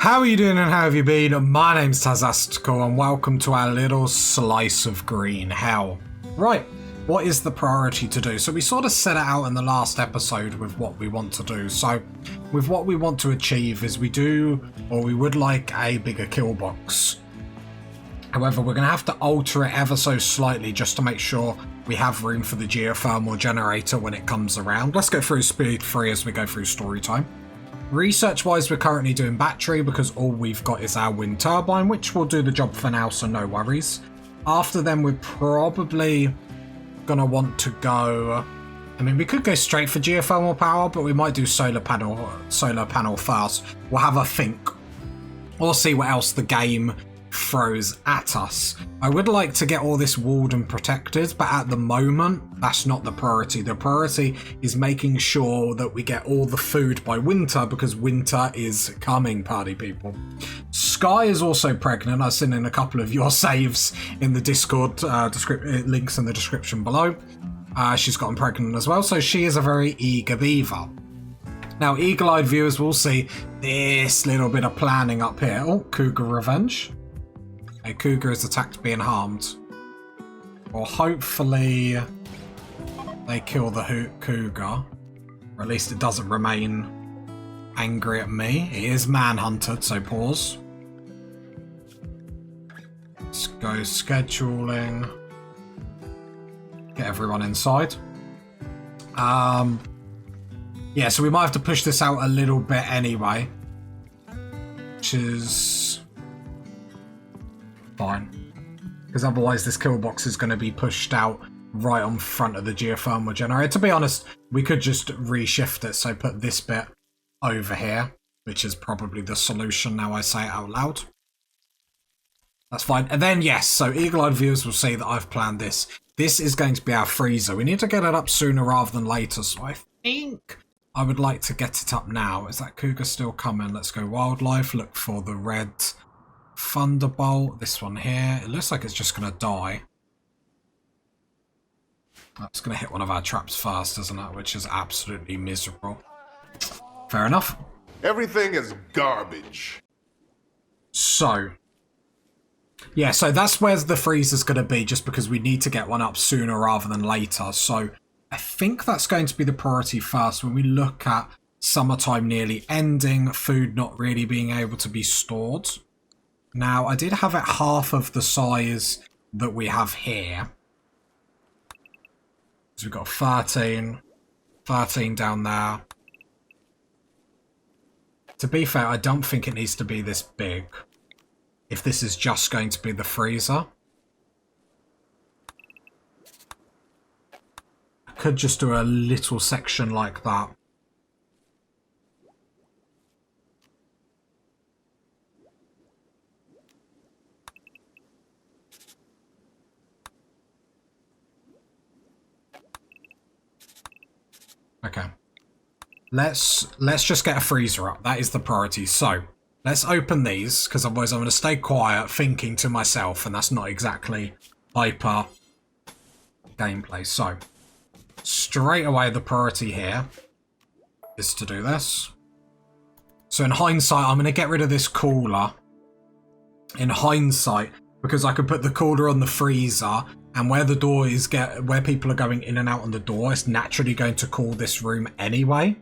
How are you doing and how have you been? My name's Tazastical and welcome to our little slice of green hell. Right, what is the priority to do? So we sort of set it out in the last episode with what we want to do. So with what we want to achieve is we would like a bigger kill box. However, we're going to have to alter it ever so slightly just to make sure we have room for the geothermal generator when it comes around. Let's go through speed 3 as we go through story time. Research wise, we're currently doing battery because all we've got is our wind turbine, which will do the job for now, so no worries. After then, we're probably gonna want to go, I mean, we could go straight for geothermal power, but we might do solar panel first. We'll have a think or see what else the game throws at us. I would like to get all this walled and protected, but at the moment that's not the priority. The priority is making sure that we get all the food by winter, because winter is coming, party people. Sky is also pregnant. I've seen in a couple of your saves in the Discord links in the description below. She's gotten pregnant as well, so she is a very eager beaver. Now, eagle-eyed viewers will see this little bit of planning up here. Oh, cougar revenge. A cougar is attacked being harmed. Or hopefully they kill the cougar. Or at least it doesn't remain angry at me. It is manhunted, so pause. Let's go scheduling. Get everyone inside. Yeah, so we might have to push this out a little bit anyway. Which is fine, because otherwise this kill box is going to be pushed out right on front of the geothermal generator. To be honest, we could just reshift it, so put this bit over here, which is probably the solution now I say it out loud. That's fine. And then yes, so eagle-eyed viewers will see that I've planned this. This is going to be our freezer. We need to get it up sooner rather than later, so I think I would like to get it up now. Is that cougar still coming? Let's go wildlife, look for the red Thunderbolt, this one here. It looks like it's just going to die. That's going to hit one of our traps first, isn't it? Which is absolutely miserable. Fair enough. Everything is garbage. So, yeah, so that's where the freezer's going to be, just because we need to get one up sooner rather than later. So I think that's going to be the priority first when we look at summertime nearly ending, food not really being able to be stored. Now, I did have it half of the size that we have here. So we've got 13 down there. To be fair, I don't think it needs to be this big, if this is just going to be the freezer. I could just do a little section like that. Okay, let's just get a freezer up. That is the priority. So let's open these, because otherwise I'm going to stay quiet thinking to myself, and that's not exactly hyper gameplay. So straight away the priority here is to do this. So in hindsight, I'm going to get rid of this cooler in hindsight, because I could put the cooler on the freezer, and where the door is, where people are going in and out on the door, it's naturally going to cool this room anyway.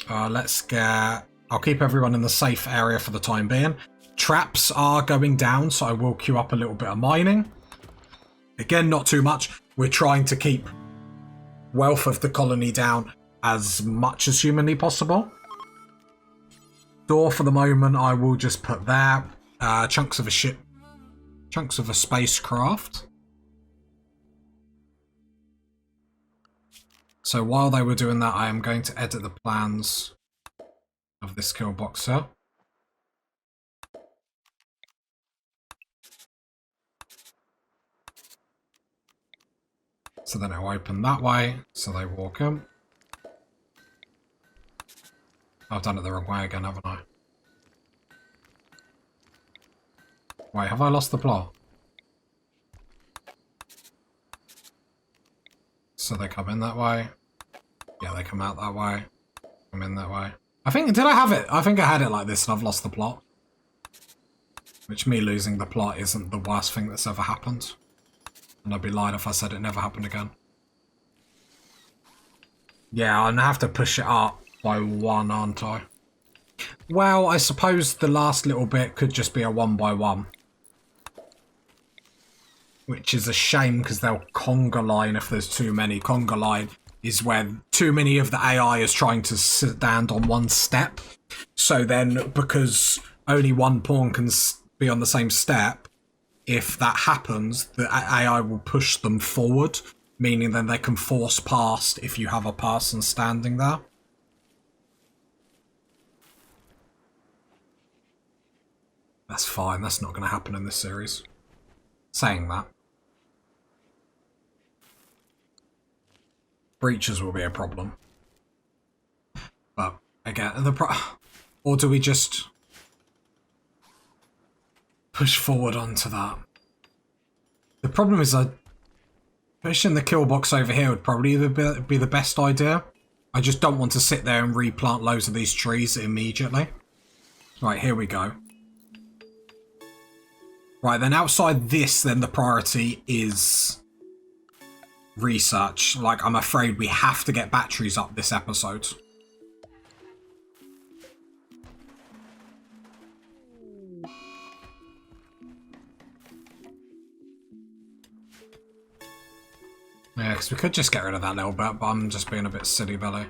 I'll keep everyone in the safe area for the time being. Traps are going down, so I will queue up a little bit of mining. Again, not too much. We're trying to keep wealth of the colony down as much as humanly possible. Door for the moment, I will just put there. Chunks of a ship. Chunks of a spacecraft. So while they were doing that, I am going to edit the plans of this kill box here. So then it'll open that way, so they walk in. I've done it the wrong way again, haven't I? Wait, have I lost the plot? So they come in that way. Yeah, they come out that way. Come in that way. did I have it? I think I had it like this and I've lost the plot. Which me losing the plot isn't the worst thing that's ever happened. And I'd be lying if I said it never happened again. Yeah, I'm gonna have to push it up by 1, aren't I? Well, I suppose the last little bit could just be a 1 by 1. Which is a shame because they'll conga line if there's too many. Conga line is when too many of the AI is trying to stand on one step. So then, because only one pawn can be on the same step, if that happens, the AI will push them forward, meaning then they can force past if you have a person standing there. That's fine, that's not going to happen in this series. Saying that. Breaches will be a problem. But, again, or do we just push forward onto that? The problem is pushing the kill box over here would probably be the best idea. I just don't want to sit there and replant loads of these trees immediately. Right, here we go. Right, then outside this, then the priority is research. Like, I'm afraid we have to get batteries up this episode. Yeah, because we could just get rid of that little bit, but I'm just being a bit silly belly.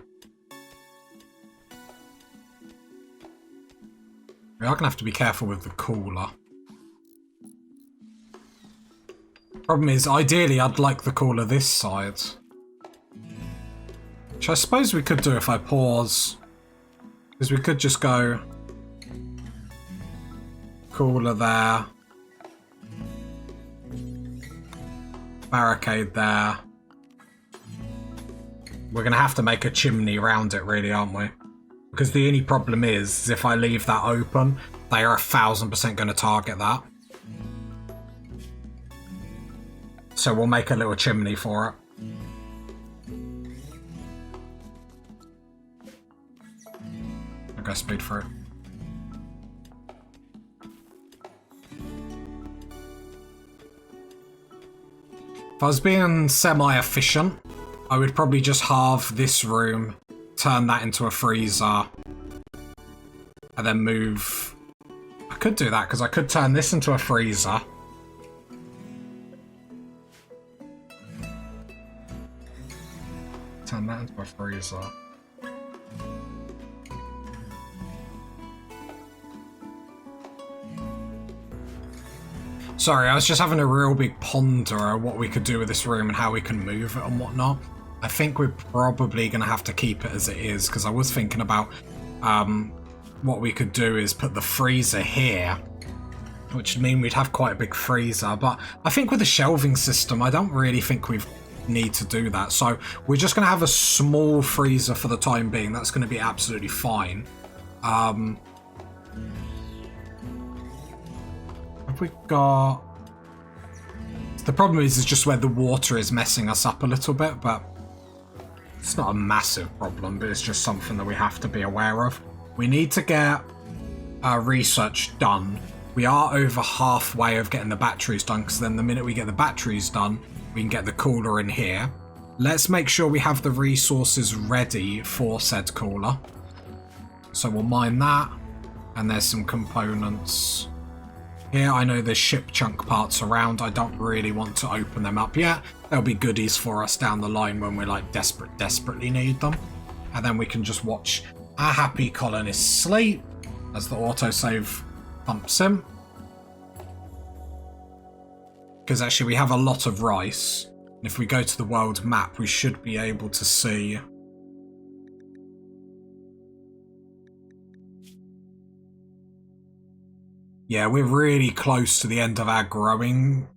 We are going to have to be careful with the cooler. Problem is, ideally, I'd like the cooler this side. Which I suppose we could do if I pause. Because we could just go cooler there. Barricade there. We're going to have to make a chimney around it, really, aren't we? Because the only problem is if I leave that open, they are 1000% going to target that. So we'll make a little chimney for it. I'll go speed for it. If I was being semi-efficient, I would probably just halve this room, turn that into a freezer, and then move... I could do that, because I could turn this into a freezer. Turn that into a freezer. Sorry, I was just having a real big ponder of what we could do with this room and how we can move it and whatnot. I think we're probably going to have to keep it as it is, because I was thinking about what we could do is put the freezer here, which would mean we'd have quite a big freezer. But I think with the shelving system, I don't really think we need to do that. So we're just going to have a small freezer for the time being. That's going to be absolutely fine. Have we got... The problem is just where the water is messing us up a little bit, but it's not a massive problem, but it's just something that we have to be aware of. We need to get our research done. We are over halfway of getting the batteries done, because then the minute we get the batteries done, we can get the cooler in here. Let's make sure we have the resources ready for said cooler. So we'll mine that, and there's some components here. I know there's ship chunk parts around. I don't really want to open them up yet. There'll be goodies for us down the line when we like desperately need them. And then we can just watch our happy colonists sleep as the autosave pumps him. Because actually we have a lot of rice. And if we go to the world map, we should be able to see... Yeah, we're really close to the end of our growing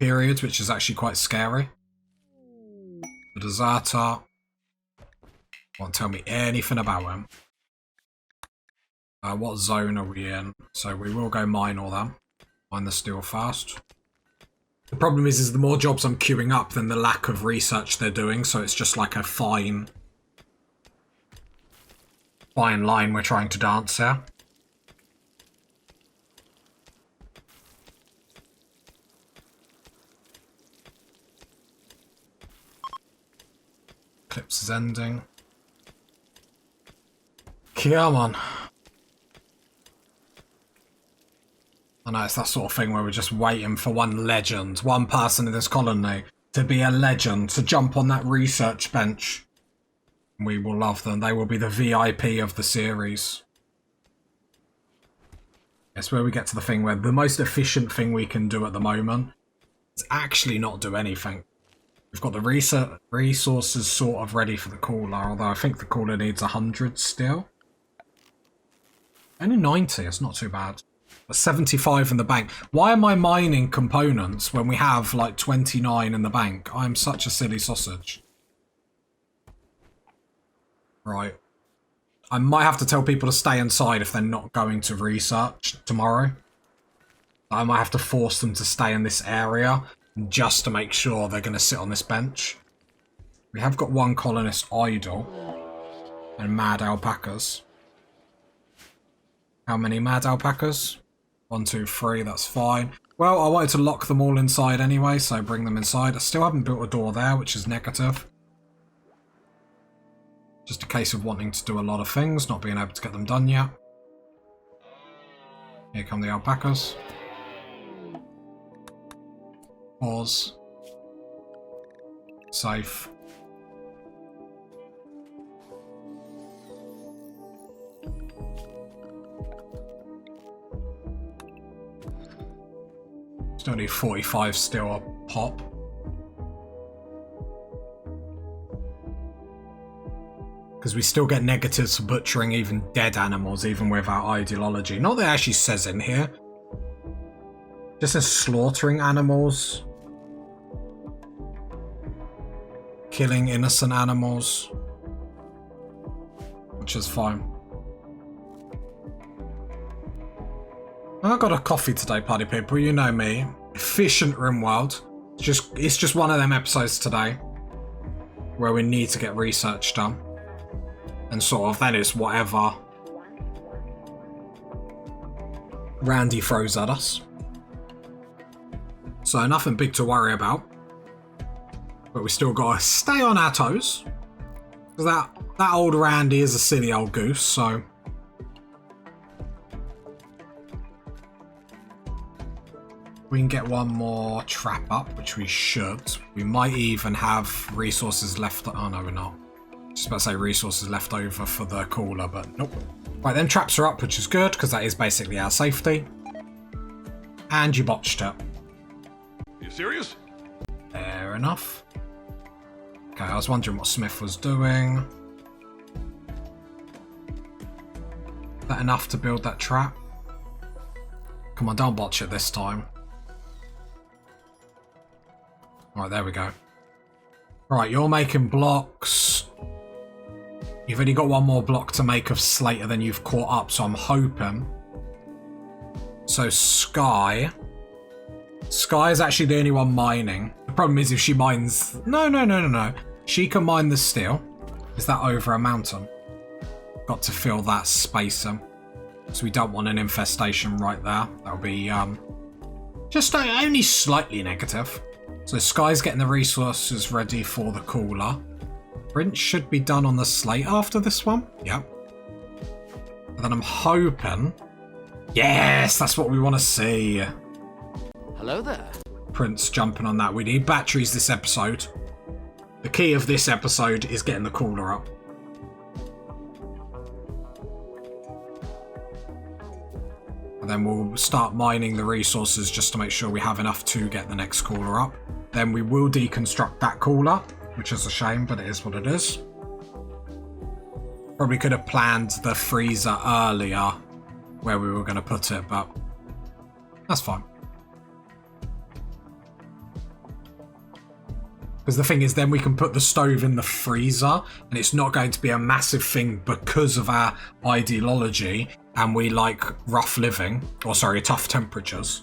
period, which is actually quite scary. The deserter won't tell me anything about him. What zone are we in? So we will go mine all them. Mine the steel first. The problem is the more jobs I'm queuing up, then the lack of research they're doing, so it's just like a fine fine line we're trying to dance here. Eclipse is ending. Come on. I know it's that sort of thing where we're just waiting for one legend, one person in this colony to be a legend, to jump on that research bench. We will love them. They will be the VIP of the series. It's where we get to the thing where the most efficient thing we can do at the moment is actually not do anything. We've got the resources sort of ready for the cooler, although I think the cooler needs 100 still. Only 90, it's not too bad. But 75 in the bank. Why am I mining components when we have like 29 in the bank? I'm such a silly sausage. Right. I might have to tell people to stay inside if they're not going to research tomorrow. I might have to force them to stay in this area just to make sure they're going to sit on this bench. We have got one colonist idle and mad alpacas. How many mad alpacas? 1, 2, 3, that's fine. Well, I wanted to lock them all inside anyway, so bring them inside. I still haven't built a door there, which is negative. Just a case of wanting to do a lot of things, not being able to get them done yet. Here come the alpacas. Pause. Safe. Still need 45 still a pop. Because we still get negatives for butchering even dead animals, even with our ideology. Not that it actually says in here. Just says slaughtering animals. Killing innocent animals. Which is fine. I got a coffee today, party people. You know me. Efficient Rimworld. It's just one of them episodes today where we need to get research done. And sort of then it's whatever Randy throws at us. So nothing big to worry about. But we still gotta stay on our toes. Because that old Randy is a silly old goose, so... We can get one more trap up, which we should. We might even have resources left... Oh no, we're not. Just about to say resources left over for the cooler, but nope. Right, then traps are up, which is good, because that is basically our safety. And you botched it. You serious? Fair enough. Okay, I was wondering what Smith was doing. Is that enough to build that trap? Come on, don't botch it this time. Right, there we go. Right, you're making blocks. You've only got one more block to make of Slater, then you've caught up, so I'm hoping. So Sky is actually the only one mining. The problem is if she mines... No. She can mine the steel. Is that over a mountain? Got to fill that space in. So we don't want an infestation right there. That'll be just only slightly negative. So Sky's getting the resources ready for the cooler. Print should be done on the slate after this one. Yep. And then I'm hoping... Yes, that's what we want to see. Hello there. Prince jumping on that. We need batteries this episode. The key of this episode is getting the cooler up. And then we'll start mining the resources just to make sure we have enough to get the next cooler up. Then we will deconstruct that cooler, which is a shame, but it is what it is. Probably could have planned the freezer earlier where we were going to put it, but that's fine. Because the thing is, then we can put the stove in the freezer, and it's not going to be a massive thing because of our ideology, and we like rough living, or sorry, tough temperatures.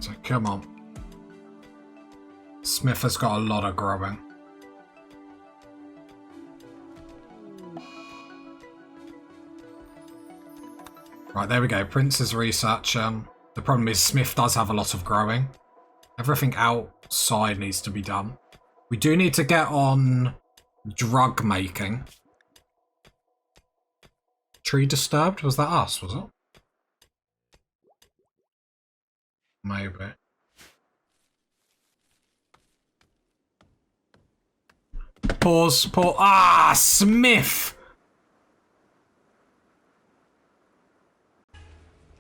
So come on. Smith has got a lot of growing. Right, there we go. Prince's research. The problem is Smith does have a lot of growing. Everything outside needs to be done. We do need to get on drug making. Tree disturbed? Was that us, was it? Maybe. Pause. Ah, Smith!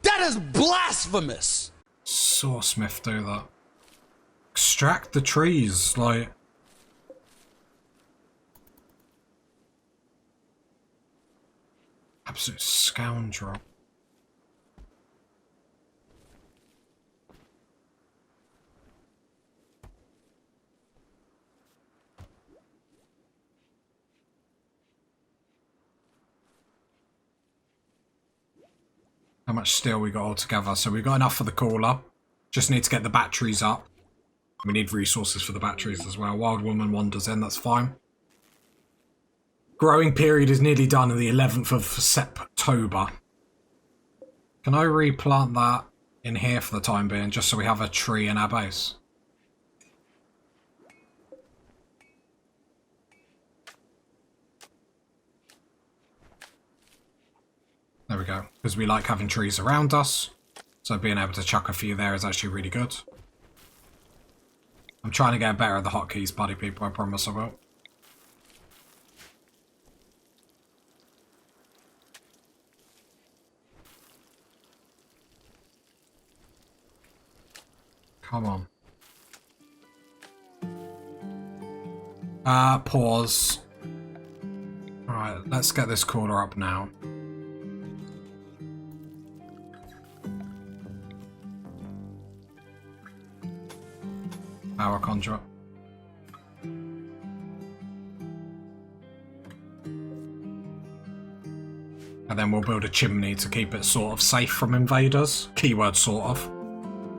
That is blasphemous! Saw Smith do that. Extract the trees, like... Absolute scoundrel. How much steel we got all together? So we've got enough for the cooler. Just need to get the batteries up. We need resources for the batteries as well. Wild Woman wanders in, that's fine. Growing period is nearly done on the 11th of September. Can I replant that in here for the time being, just so we have a tree in our base? There we go, because we like having trees around us. So being able to chuck a few there is actually really good. I'm trying to get better at the hotkeys, buddy people, I promise I will. Come on. Pause. Alright, let's get this cooler up now. Power conduit. And then we'll build a chimney to keep it sort of safe from invaders. Keyword sort of.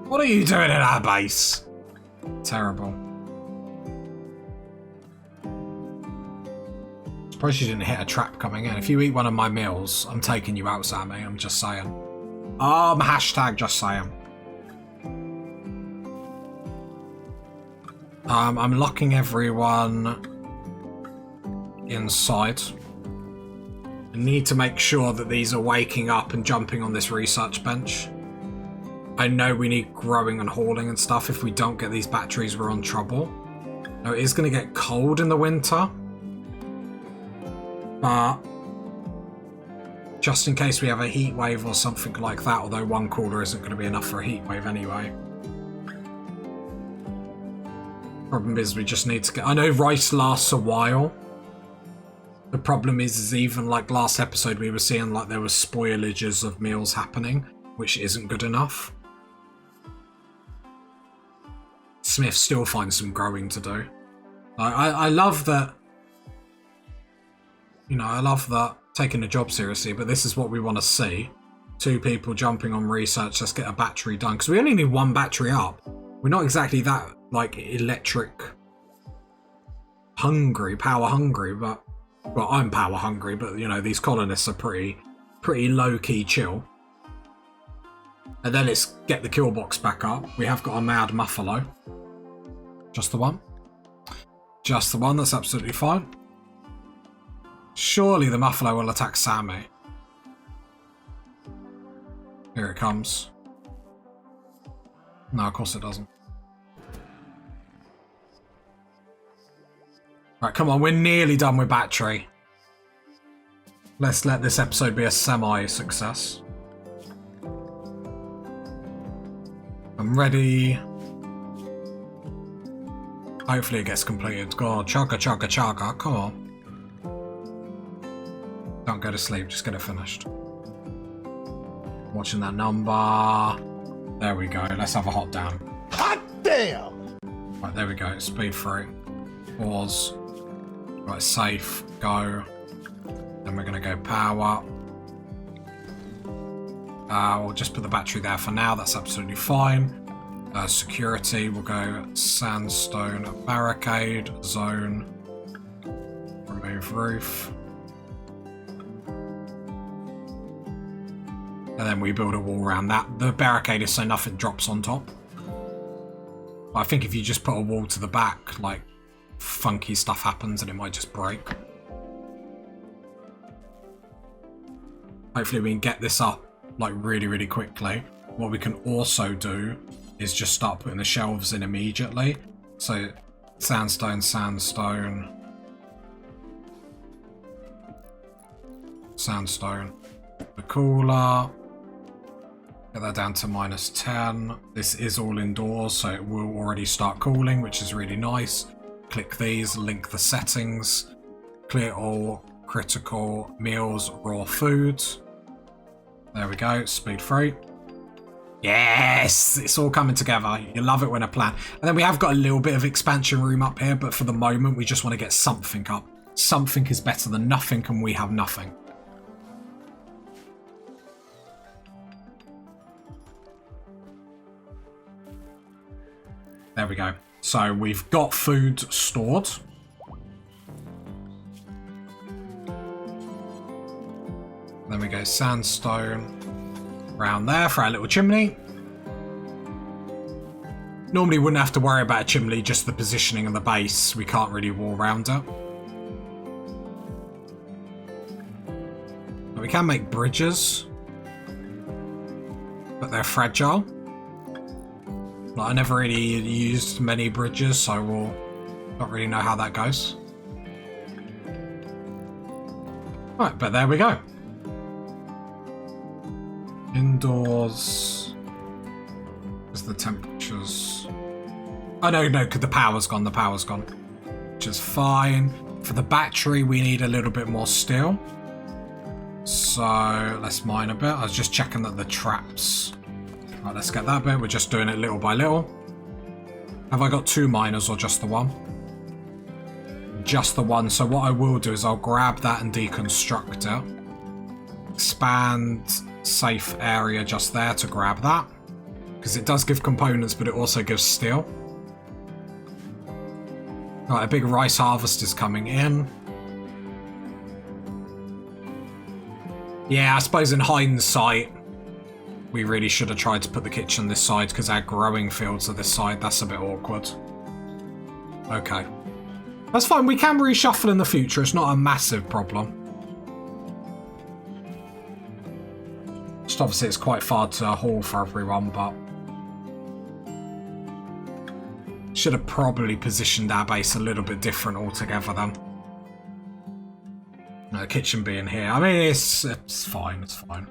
What are you doing in our base? Terrible. Surprised you didn't hit a trap coming in. If you eat one of my meals, I'm taking you out, Sammy. I'm just saying. Hashtag just saying. I'm locking everyone inside. I need to make sure that these are waking up and jumping on this research bench. I know we need growing and hauling and stuff. If we don't get these batteries, we're on trouble. Now, it is going to get cold in the winter. But just in case we have a heat wave or something like that, although one cooler isn't going to be enough for a heat wave anyway. Problem is we just need to get... I know rice lasts a while. The problem is even like last episode we were seeing like there was spoilages of meals happening, which isn't good enough. Smith still finds some growing to do. I love that, you know, I love that taking the job seriously, but this is what we want to see. 2 people jumping on research, let's get a battery done. Because we only need 1 battery up. We're not exactly that, like, electric hungry, power hungry, but... Well, I'm power hungry, but, you know, these colonists are pretty low-key chill. And then let's get the killbox back up. We have got a mad muffalo. Just the one. Just the one, that's absolutely fine. Surely the muffalo will attack Sammy. Here it comes. No, of course it doesn't. Right, come on, we're nearly done with battery. Let's let this episode be a semi-success. I'm ready. Hopefully it gets completed. God, chugga, chugga, chugga. Come on. Don't go to sleep, just get it finished. Watching that number. There we go. Let's have a hot down. Hot damn! Right, there we go. Speed 3. Pause. Right, safe. Go. Then we're going to go power. We'll just put the battery there for now. That's absolutely fine. Security, we'll go sandstone, barricade, zone, remove roof. And then we build a wall around that. The barricade is so nothing drops on top. But I think if you just put a wall to the back, like, funky stuff happens and it might just break. Hopefully we can get this up, like, really, really quickly. What we can also do is just start putting the shelves in immediately. So, sandstone, sandstone. Sandstone. The cooler. Get that down to -10. This is all indoors, so it will already start cooling, which is really nice. Click these, link the settings. Clear all, critical, meals, raw foods. There we go, speed 3. Yes! It's all coming together. You love it when a plan. And then we have got a little bit of expansion room up here, but for the moment we just want to get something up. Something is better than nothing, and we have nothing. There we go. So we've got food stored. Then we go sandstone around there for our little chimney. Normally wouldn't have to worry about a chimney, just the positioning of the base. We can't really wall around it. But we can make bridges, but they're fragile. Like, I never really used many bridges, so we'll not really know how that goes. Right, but there we go. Indoors. Where's the temperatures? Oh, no, because the power's gone. The power's gone. Which is fine. For the battery, we need a little bit more steel. So, let's mine a bit. I was just checking that the traps... Right, let's get that bit. We're just doing it little by little. Have I got 2 miners or just the 1? Just the 1. So what I will do is I'll grab that and deconstruct it. Expand safe area just there to grab that. Because it does give components, but it also gives steel. Right, a big rice harvest is coming in. Yeah, I suppose in hindsight, we really should have tried to put the kitchen this side because our growing fields are this side. That's a bit awkward. Okay. That's fine. We can reshuffle in the future. It's not a massive problem. Just obviously it's quite far to haul for everyone, but... should have probably positioned our base a little bit different altogether then. No, the kitchen being here. I mean, it's fine. It's fine.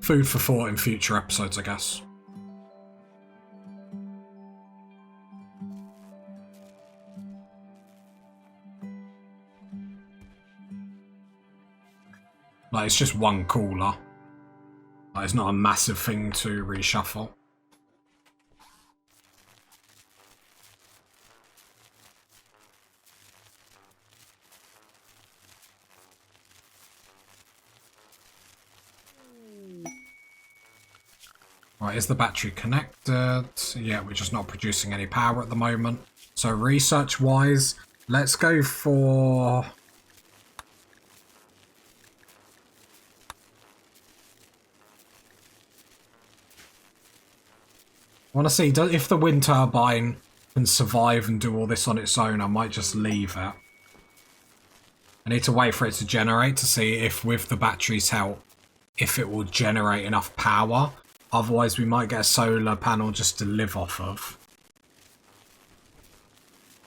Food for thought in future episodes, I guess. Like, it's just 1 cooler. Like, it's not a massive thing to reshuffle. Right, is the battery connected? Yeah, we're just not producing any power at the moment. So research-wise, let's go for... I want to see if the wind turbine can survive and do all this on its own. I might just leave it. I need to wait for it to generate to see if with the battery's help, if it will generate enough power. Otherwise, we might get a solar panel just to live off of.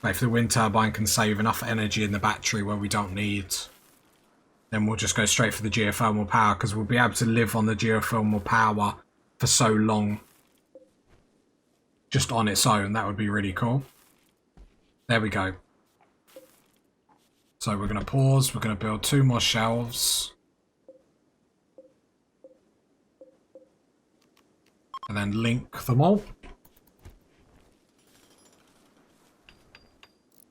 But if the wind turbine can save enough energy in the battery where we don't need, then we'll just go straight for the geothermal power, because we'll be able to live on the geothermal power for so long. Just on its own, that would be really cool. There we go. So we're going to pause. We're going to build 2 more shelves. And then link them all.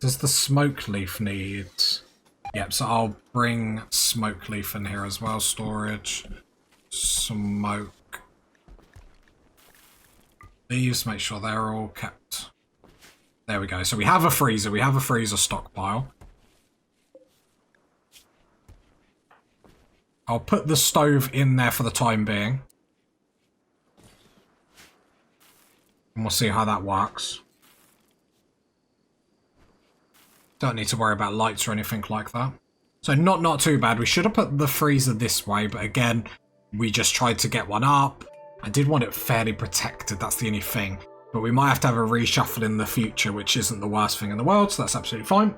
Does the smoke leaf need... Yep, so I'll bring smoke leaf in here as well. Storage. smoke. Leaves, make sure they're all kept. There we go. So we have a freezer. We have a freezer stockpile. I'll put the stove in there for the time being. And we'll see how that works. Don't need to worry about lights or anything like that. So not too bad. We should have put the freezer this way, but again, we just tried to get one up. I did want it fairly protected, that's the only thing. But we might have to have a reshuffle in the future, which isn't the worst thing in the world, so that's absolutely fine.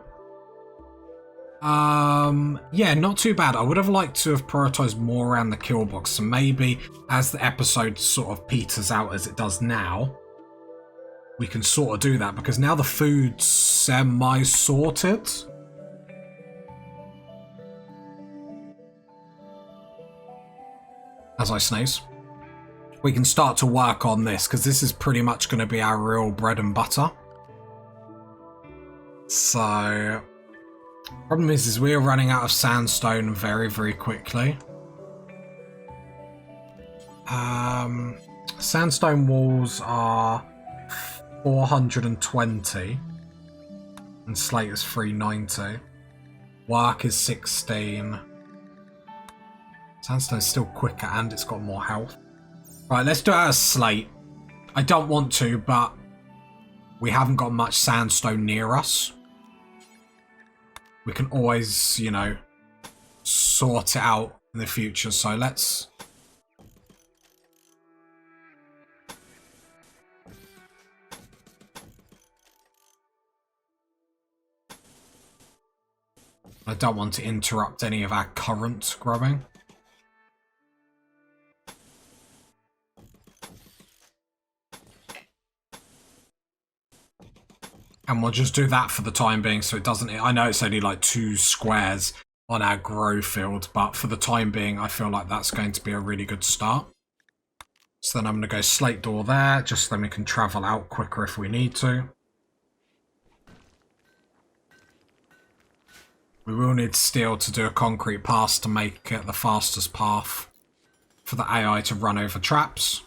Yeah, not too bad. I would have liked to have prioritized more around the kill box, so maybe as the episode sort of peters out as it does now, we can sort of do that, because now the food's semi-sorted. As I sneeze. We can start to work on this, because this is pretty much going to be our real bread and butter. So, problem is we're running out of sandstone very, very quickly. Sandstone walls are 420 and slate is 390. Work is 16. Sandstone's still quicker and it's got more health. Right, let's do it as slate. I don't want to, but we haven't got much sandstone near us. We can always, you know, sort it out in the future, so let's... I don't want to interrupt any of our current growing. And we'll just do that for the time being so it doesn't... I know it's only like 2 squares on our grow field, but for the time being I feel like that's going to be a really good start. So then I'm going to go slate door there, just so then we can travel out quicker if we need to. We will need steel to do a concrete pass to make it the fastest path for the AI to run over traps.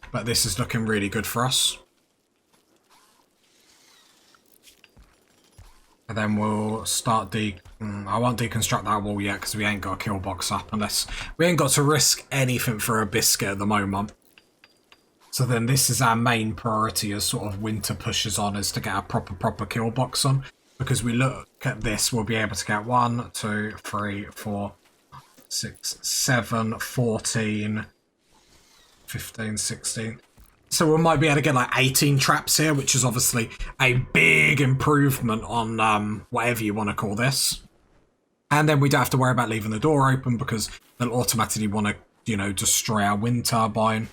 But this is looking really good for us. And then we'll start I won't deconstruct that wall yet because we ain't got a kill box up unless... We ain't got to risk anything for a biscuit at the moment. So then this is our main priority as sort of winter pushes on, is to get a proper kill box on. Because we look at this, we'll be able to get 1, 2, 3, 4, 6, 7, 14, 15, 16. So we might be able to get like 18 traps here, which is obviously a big improvement on whatever you want to call this. And then we don't have to worry about leaving the door open because they'll automatically want to, you know, destroy our wind turbine.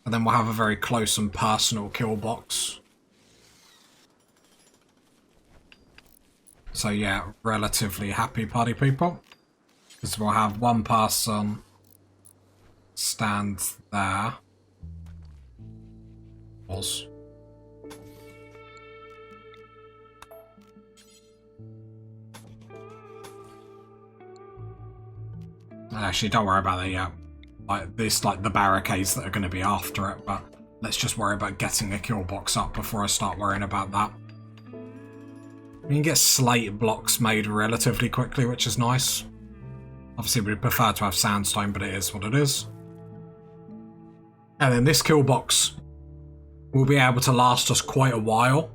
And then we'll have a very close and personal kill box. So yeah, relatively happy party people. Because we'll have one person stand there. Was. Actually, don't worry about that yet. Like this, like the barricades that are going to be after it, but let's just worry about getting a kill box up before I start worrying about that. We can get slate blocks made relatively quickly, which is nice. Obviously, we'd prefer to have sandstone, but it is what it is. And then this kill box will be able to last us quite a while,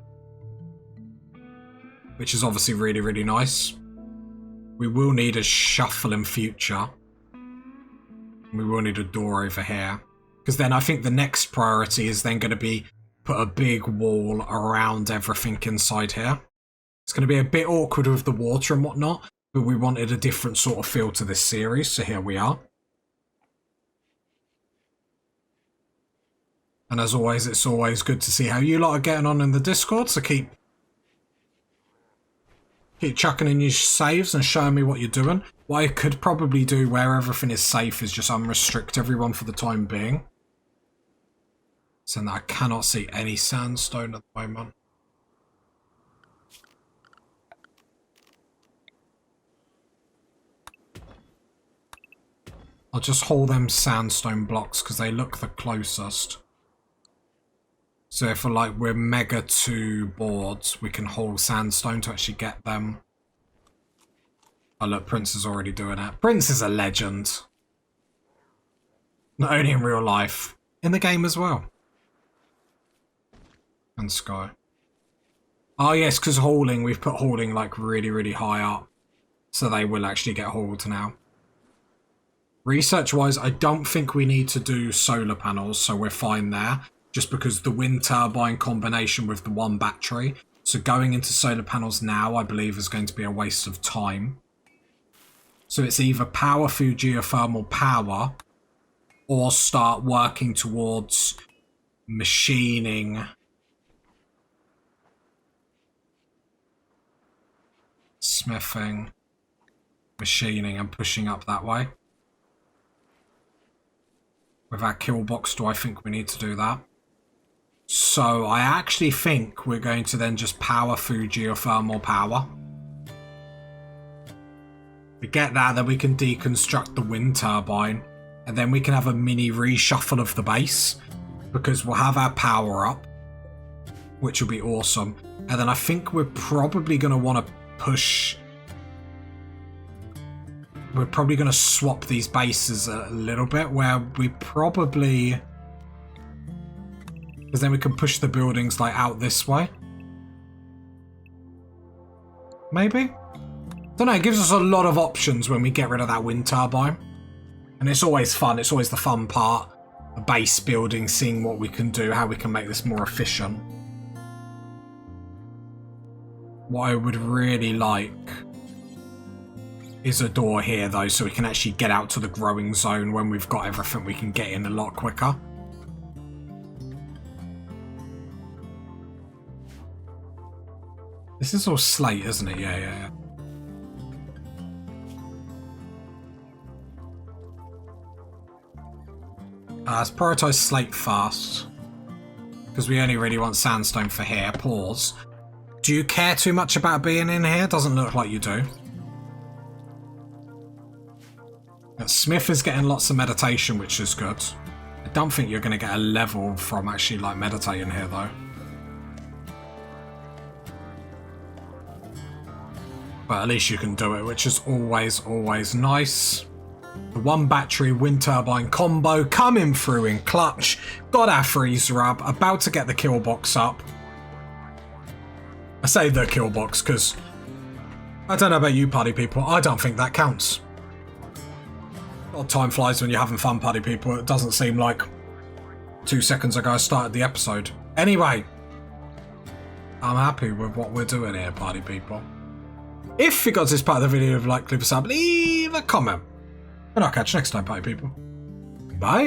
which is obviously really, really nice. We will need a shuffle in future. We will need a door over here. Because then I think the next priority is then going to be put a big wall around everything inside here. It's going to be a bit awkward with the water and whatnot, but we wanted a different sort of feel to this series, so here we are. And as always, it's always good to see how you lot are getting on in the Discord, so keep chucking in your saves and showing me what you're doing. What I could probably do where everything is safe is just unrestrict everyone for the time being. So that I cannot see any sandstone at the moment. I'll just haul them sandstone blocks because they look the closest. So if we're mega 2 boards, we can haul sandstone to actually get them. Oh look, Prince is already doing it. Prince is a legend. Not only in real life, in the game as well. And Sky. Oh yes, because hauling, we've put hauling like really, really high up. So they will actually get hauled now. Research-wise, I don't think we need to do solar panels, so we're fine there. Just because the wind turbine combination with the one battery. So going into solar panels now, I believe, is going to be a waste of time. So it's either power through geothermal power or start working towards machining. Smithing. Machining and pushing up that way. With our killbox, do I think we need to do that? So I actually think we're going to then just power through geothermal power. We get that, then we can deconstruct the wind turbine. And then we can have a mini reshuffle of the base. Because we'll have our power up. Which will be awesome. And then I think we're probably going to want to push... We're probably going to swap these bases a little bit. Where we probably... Because then we can push the buildings like out this way. Maybe? Don't know, it gives us a lot of options when we get rid of that wind turbine. And it's always fun, it's always the fun part. The base building, seeing what we can do, how we can make this more efficient. What I would really like is a door here though, so we can actually get out to the growing zone. When we've got everything, we can get in a lot quicker. This is all slate, isn't it? Yeah. Let's prioritise slate fast. Because we only really want sandstone for here. Pause. Do you care too much about being in here? Doesn't look like you do. Smith is getting lots of meditation, which is good. I don't think you're going to get a level from actually like meditating here though. But at least you can do it, which is always nice. The one battery wind turbine combo coming through in clutch. Got our freezer up, about to get the kill box up. I say the kill box because I don't know about you party people, I don't think that counts. Well, time flies when you're having fun, party people. It doesn't seem like 2 seconds ago I started the episode. Anyway, I'm happy with what we're doing here, party people. If you got this part of the video, like, leave a sub, leave a comment. And I'll catch you next time, party people. Bye.